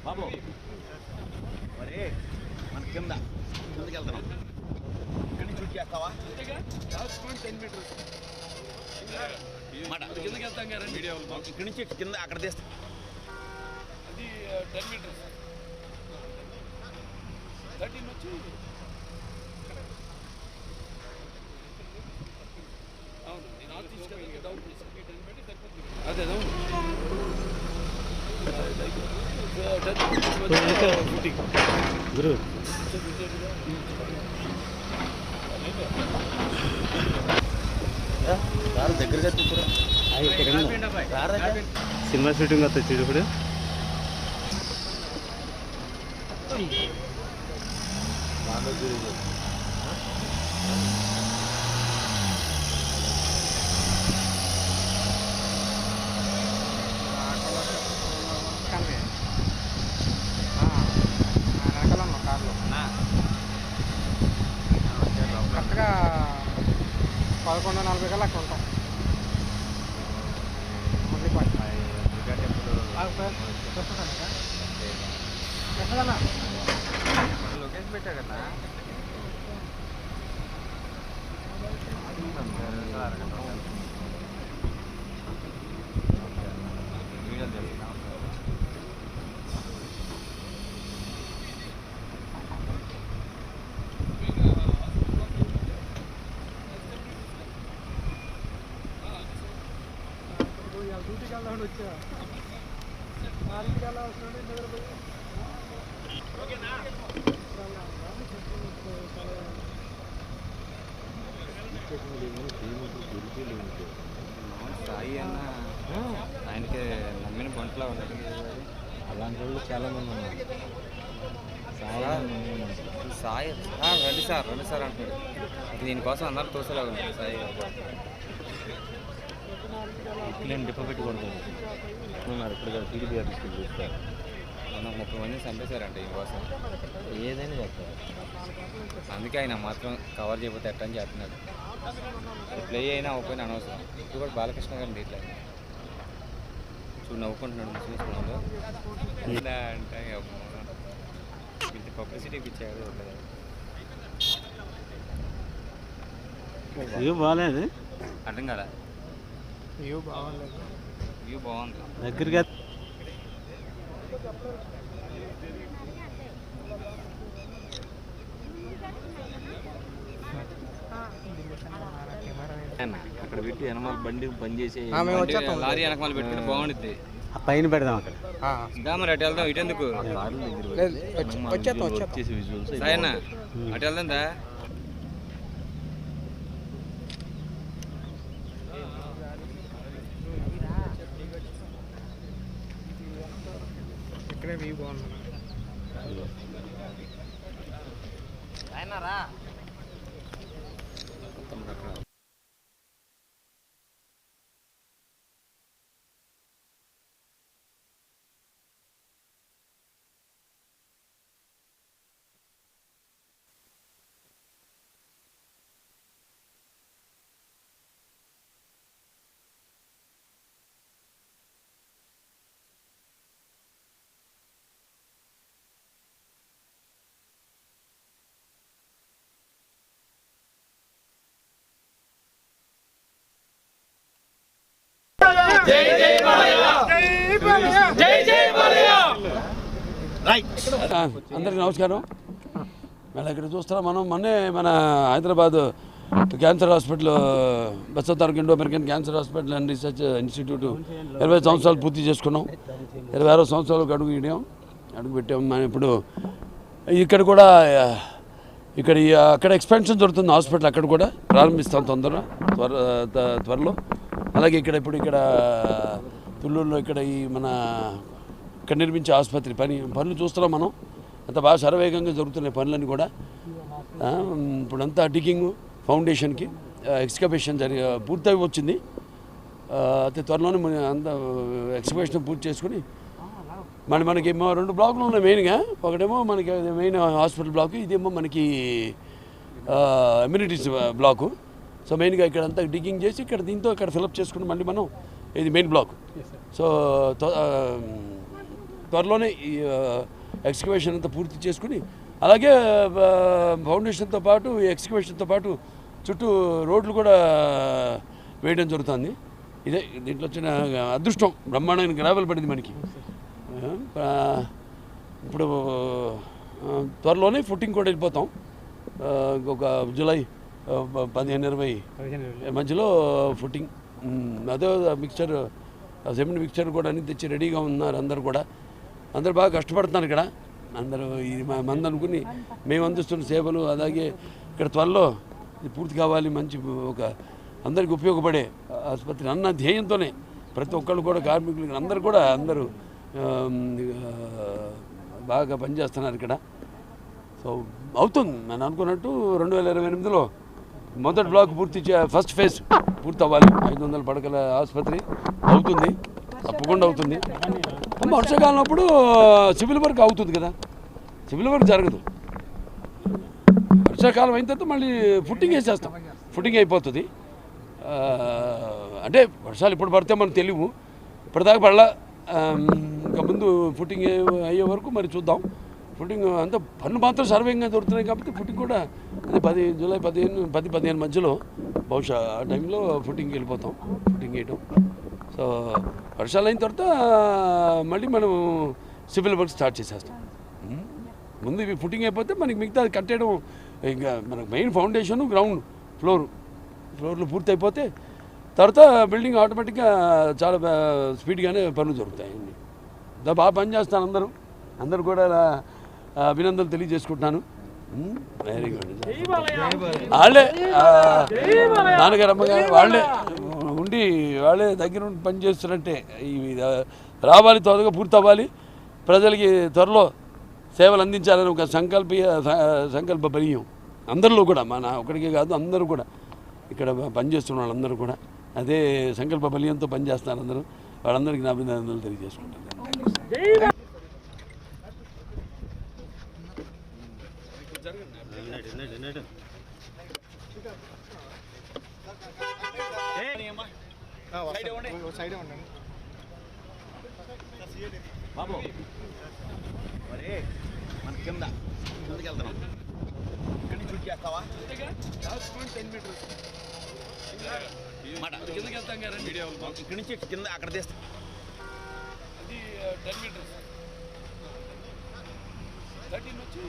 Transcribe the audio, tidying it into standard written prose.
బాబు మరి మన కింద ముందుకెళ్తున్నాం ఇక్కడి నుంచి షూట్ చేస్తావా 10 మీటర్స్ కిందకి వెళ్తాం కదా వీడియో ఇక్కడి నుంచి కింద అక్కడ తీస్తాం అది 10 మీటర్స్ 13 వచ్చి అవును నేను ఆఫ్ తీసుకెళ్ళి డౌన్ చేశాను 10 మీటర్స్ సరిపోతుంది అదే గురు దగ్గరగా సినిమా షూటింగ్ వస్తా చూడు ఇప్పుడు కరెక్ట్గా 11:40 కల్లా అక్కడ ఉంటాం. లొకేషన్ పెట్టా కదా డ్యూటీకి వెళ్దామని వచ్చా మార్కెట్కి వెళ్ళా వస్తున్నాడు నిద్రపోయి సాయి అన్న ఆయనకి నమ్మిన బంట్లో ఉన్నాడు. అలాంటి వాళ్ళు చాలామంది ఉన్నారు. సాయి రండి సార్ అంటున్నాడు. దీనికోసం అందరూ తోసేలాగా ఉన్నాడు సాయి ఇట్లేం డిపో పెట్టి కొడుతుంది ఉన్నారు. ఇప్పుడు టీడీపీ తీసుకెళ్ళి చూస్తారు. మనం 30 మందిని చంపేశారంట దీనికోసం. ఏదైనా చెప్తారు. అందుకే ఆయన మాత్రం కవర్ చేయకపోతే ఎట్టని చెప్తున్నాడు. ప్లే అయినా ఓపెన్ అనవసరం. ఇప్పుడు కూడా బాలకృష్ణ గారిని ఇట్లా చూడు నవ్వుకుంటున్నాడు ముస్లింలో ఇలా అంటే ఇంత పబ్లిసిటీ ఇచ్చాడు. బాగాలేదు అర్థం కదా వ్యూ బాగుంది. వ్యూ బాగుంది దగ్గరగా అక్కడ పెట్టి వెనకాల బండి బంద్ చేసి లారీ వెనకాల పెట్టుకుంటే బాగుంటుంది. పైన పెడదాం అక్కడ మరి అటు వెళ్దాం. ఇటు ఎందుకు సాయన్న అటు వెళ్దా ఇక్కడే వ్యూ బాగుంది. ఆయనరా అందరికీ నమస్కారం. మళ్ళీ ఇక్కడ చూస్తున్నాం మనం మన Hyderabad cancer hospital Basavataraka Indo American cancer hospital and research institute 20 సంవత్సరాలు పూర్తి చేసుకున్నాం. 26వ సంవత్సరాలకు అడుగు పెట్టాం. మనం ఇప్పుడు ఇక్కడ కూడా అక్కడ ఎక్స్పాన్షన్ జరుగుతుంది హాస్పిటల్. అక్కడ కూడా ప్రారంభిస్తాం త్వరలో. అలాగే ఇక్కడ తుళ్ళూరులో ఇక్కడ ఇక్కడ నిర్మించే ఆసుపత్రి పనులు చూస్తున్నాం మనం. అంత బాగా శరవేగంగా జరుగుతున్నాయి పనులన్నీ కూడా. ఇప్పుడంతా డిగ్గింగ్ ఫౌండేషన్కి ఎక్స్కవేషన్ పూర్తయి వచ్చింది. అతి త్వరలోనే అంత ఎక్స్కవేషన్ పూర్తి చేసుకుని మనకి 2 బ్లాకులు ఉన్నాయి మెయిన్గా. ఒకటేమో మనకి మెయిన్ హాస్పిటల్ బ్లాక్, ఇదేమో మనకి అమ్యూనిటీస్ బ్లాకు. సో మెయిన్గా ఇక్కడ అంతా డిగ్గింగ్ చేసి ఇక్కడ దీంతో ఇక్కడ ఫిలప్ చేసుకుని మళ్ళీ మనం ఇది మెయిన్ బ్లాక్. సో త్వరలోనే ఈ ఎక్స్కవేషన్ అంతా పూర్తి చేసుకుని అలాగే ఫౌండేషన్తో పాటు ఎక్స్కవేషన్తో పాటు చుట్టూ రోడ్లు కూడా వేయడం జరుగుతుంది. ఇదే దీంట్లో వచ్చిన అదృష్టం, బ్రహ్మాండమైన గ్రావెల్ పడింది మనకి. ఇప్పుడు త్వరలోనే ఫుట్టింగ్ కూడా వెళ్ళిపోతాం. ఇంకొక జూలై 15-20 మధ్యలో ఫుట్టింగ్. అదే మిక్చర్ సిమెంట్ మిక్చర్ కూడా అన్ని తెచ్చి రెడీగా ఉన్నారు. అందరూ బాగా కష్టపడుతున్నారు ఇక్కడ. అందరూ ఇది మంది అనుకుని మేము అందిస్తున్న సేవలు, అలాగే ఇక్కడ త్వరలో ఇది పూర్తి కావాలి, మంచి ఒక అందరికి ఉపయోగపడే ఆసుపత్రి అన్న ధ్యేయంతోనే ప్రతి ఒక్కళ్ళు కూడా కార్మికులు అందరూ బాగా పనిచేస్తున్నారు ఇక్కడ. సో అవుతుంది నేను అనుకున్నట్టు 2028లో మొదటి బ్లాక్ ఫస్ట్ ఫేజ్ పూర్తి అవ్వాలి. 500 పడకల ఆసుపత్రి అవుతుంది, తప్పకుండా అవుతుంది. వర్షాకాలం అప్పుడు సివిల్ వర్క్ అవుతుంది కదా, సివిల్ వర్క్ జరగదు. వర్షాకాలం అయిన తర్వాత మళ్ళీ ఫుట్టింగ్ వేసేస్తాం, ఫుట్టింగ్ అయిపోతుంది. అంటే వర్షాలు ఇప్పుడు పడితే మనకు తెలియవు, ఇప్పటిదాకా పడలా. ఇంకా ముందు ఫుట్టింగ్ అయ్యే వరకు మరి చూద్దాం. ఫుట్టింగ్ అంతా పన్ను మాత్రం సర్వేంగా దొరుకుతున్నాయి కాబట్టి ఫుట్టింగ్ కూడా అది జూలై 10-15 మధ్యలో బహుశా ఆ టైంలో ఫుట్టింగ్కి వెళ్ళిపోతాం, ఫుట్టింగ్ వేయటం. సో వర్షాలు అయిన తర్వాత మళ్ళీ మనం సివిల్ వర్క్ స్టార్ట్ చేసేస్తాం. ముందు ఇవి ఫుట్టింగ్ అయిపోతే మనకి మిగతా కట్టేయడం, ఇంకా మనకు మెయిన్ ఫౌండేషన్ గ్రౌండ్ ఫ్లోర్లు పూర్తి అయిపోతే తర్వాత బిల్డింగ్ ఆటోమేటిక్గా చాలా స్పీడ్గానే పనులు జరుగుతాయి. బాగా పనిచేస్తాను అందరూ కూడా అభినందనలు తెలియజేసుకుంటున్నాను. Very good. వాళ్ళే నాన్నగారు అమ్మగారు వాళ్ళే దగ్గర ఉండి పనిచేస్తున్నట్టే ఇవి రావాలి, త్వరగా పూర్తి అవ్వాలి, ప్రజలకి త్వరలో సేవలు అందించాలని ఒక సంకల్ప బలీయం అందరిలో కూడా, మన ఒకడికే కాదు అందరూ కూడా ఇక్కడ పనిచేస్తున్న వాళ్ళందరూ కూడా అదే సంకల్ప బలీయంతో పనిచేస్తున్నారు. వాళ్ళందరికీ నా అభినందనలు తెలియజేసుకుంటాను. బాబు మరి మన కిందకి వెళ్తున్నాం, ఇక్కడి నుంచి షూట్ చేస్తావా? ఇక్కడి నుంచి కింద అక్కడ తీస్తాం. అది 10 మీటర్స్ 13 వచ్చి